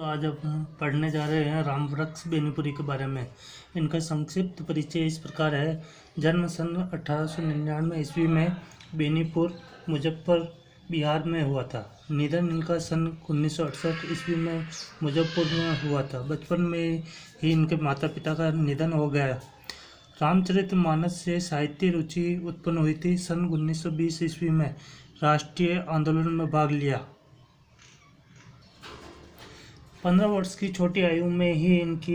तो आज हम पढ़ने जा रहे हैं रामवृक्ष बेनीपुरी के बारे में। इनका संक्षिप्त परिचय इस प्रकार है। जन्म सन 1899 ईस्वी में बेनीपुर मुजफ्फर बिहार में हुआ था। निधन इनका सन 1968 ईस्वी में मुजफ्फर में हुआ था। बचपन में ही इनके माता पिता का निधन हो गया। रामचरितमानस से साहित्य रुचि उत्पन्न हुई थी। सन 1920 ईस्वी में राष्ट्रीय आंदोलन में भाग लिया। 15 वर्ष की छोटी आयु में ही इनकी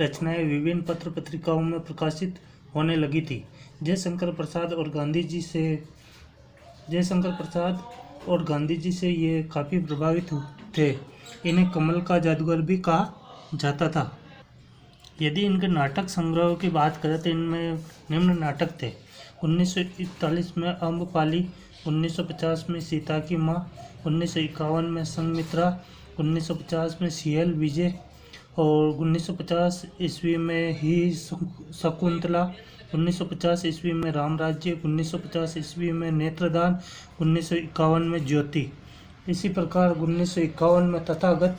रचनाएं विभिन्न पत्र पत्रिकाओं में प्रकाशित होने लगी थी। जयशंकर प्रसाद और गांधी जी से ये काफ़ी प्रभावित थे। इन्हें कमल का जादूगर भी कहा जाता था। यदि इनके नाटक संग्रह की बात करें तो इनमें निम्न नाटक थे। 1941 में अम्बपाली, 1950 में सीता की माँ, 1951 में संघमित्रा, 1950 में सीएल विजय और 1950 ईस्वी में ही शकुंतला, 1950 ईस्वी में रामराज्य, 1950 ईस्वी में नेत्रदान, 1951 में ज्योति। इसी प्रकार 1951 में तथागत,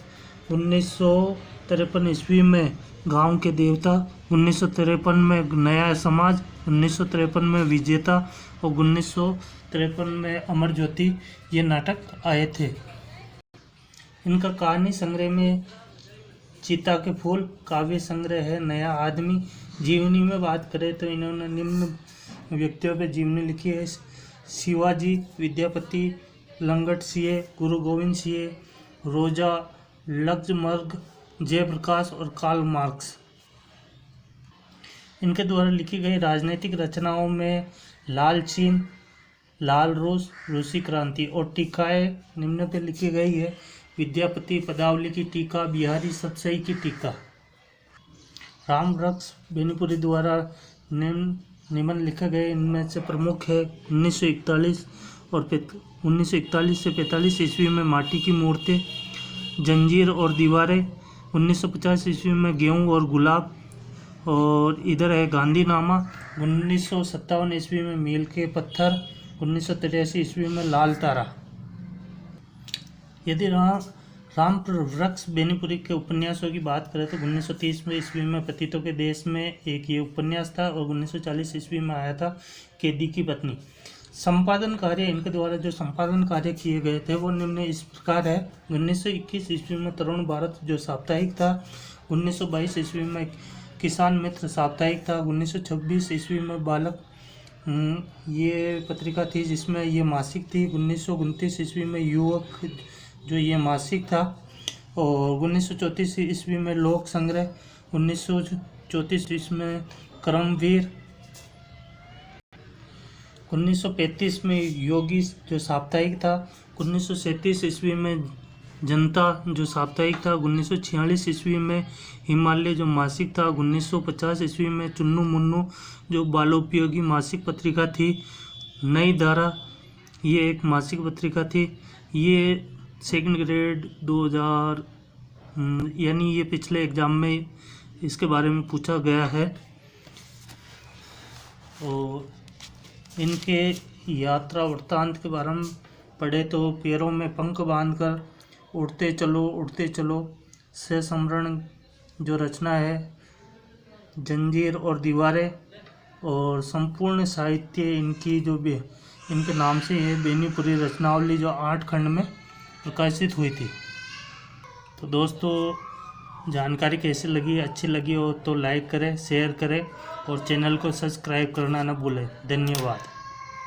1953 ईस्वी में गांव के देवता, 1953 में नया समाज, 1953 में विजेता और 1953 में अमर ज्योति ये नाटक आए थे। इनका कहानी संग्रह में चीता के फूल, काव्य संग्रह है नया आदमी। जीवनी में बात करें तो इन्होंने निम्न व्यक्तियों पर जीवनी लिखी है। शिवाजी, विद्यापति, लंगट सिंह, गुरु गोविंद सिंह, रोजा लक्जमबर्ग, जयप्रकाश और कार्ल मार्क्स। इनके द्वारा लिखी गई राजनीतिक रचनाओं में लाल चीन, लाल रूस, रूसी क्रांति और टीकाएँ निम्न पे लिखी गई है। विद्यापति पदावली की टीका, बिहारी सतसई की टीका। रामवृक्ष बेनीपुरी द्वारा निबंध लिखे गए इनमें से प्रमुख है 1941 और 1941 से 45 ईस्वी में माटी की मूर्तें, जंजीर और दीवारें, 1950 ईस्वी में गेहूं और गुलाब, और इधर है गांधीनामा, 1957 ईस्वी में मील के पत्थर, 1983 ईस्वी में लाल तारा। यदि रामवृक्ष बेनीपुरी के उपन्यासों की बात करें तो 1930 में ईस्वी में पतितों के देश में एक ये उपन्यास था और 1940 ईस्वी में आया था कैदी की पत्नी। संपादन कार्य इनके द्वारा जो संपादन कार्य किए गए थे वो निम्न इस प्रकार है। 1921 ईस्वी में तरुण भारत जो साप्ताहिक था, 1922 ईस्वी में किसान मित्र साप्ताहिक था, 1926 ईस्वी में बालक ये पत्रिका थी जिसमें ये मासिक थी, 1929 ईस्वी में युवक जो ये मासिक था और 1934 ईस्वी में लोक संग्रह, 1934 ईस्वी में कर्मवीर, 1935 में योगी जो साप्ताहिक था, 1937 ईस्वी में जनता जो साप्ताहिक था, 1946 ईस्वी में हिमालय जो मासिक था, 1950 ईस्वी में चुन्नू मुन्नू जो बालोपयोगी मासिक पत्रिका थी, नई धारा ये एक मासिक पत्रिका थी। ये सेकंड ग्रेड 2000 यानी ये पिछले एग्ज़ाम में इसके बारे में पूछा गया है। और इनके यात्रा वृत्तांत के बारे में पढ़े तो पैरों में पंख बांधकर उड़ते चलो से समरण जो रचना है, जंजीर और दीवारें, और संपूर्ण साहित्य इनकी जो भी इनके नाम से ये बेनीपुरी रचनावली जो 8 खंड में प्रकाशित हुई थी। तो दोस्तों जानकारी कैसी लगी, अच्छी लगी हो तो लाइक करें, शेयर करें और चैनल को सब्सक्राइब करना न भूलें। धन्यवाद।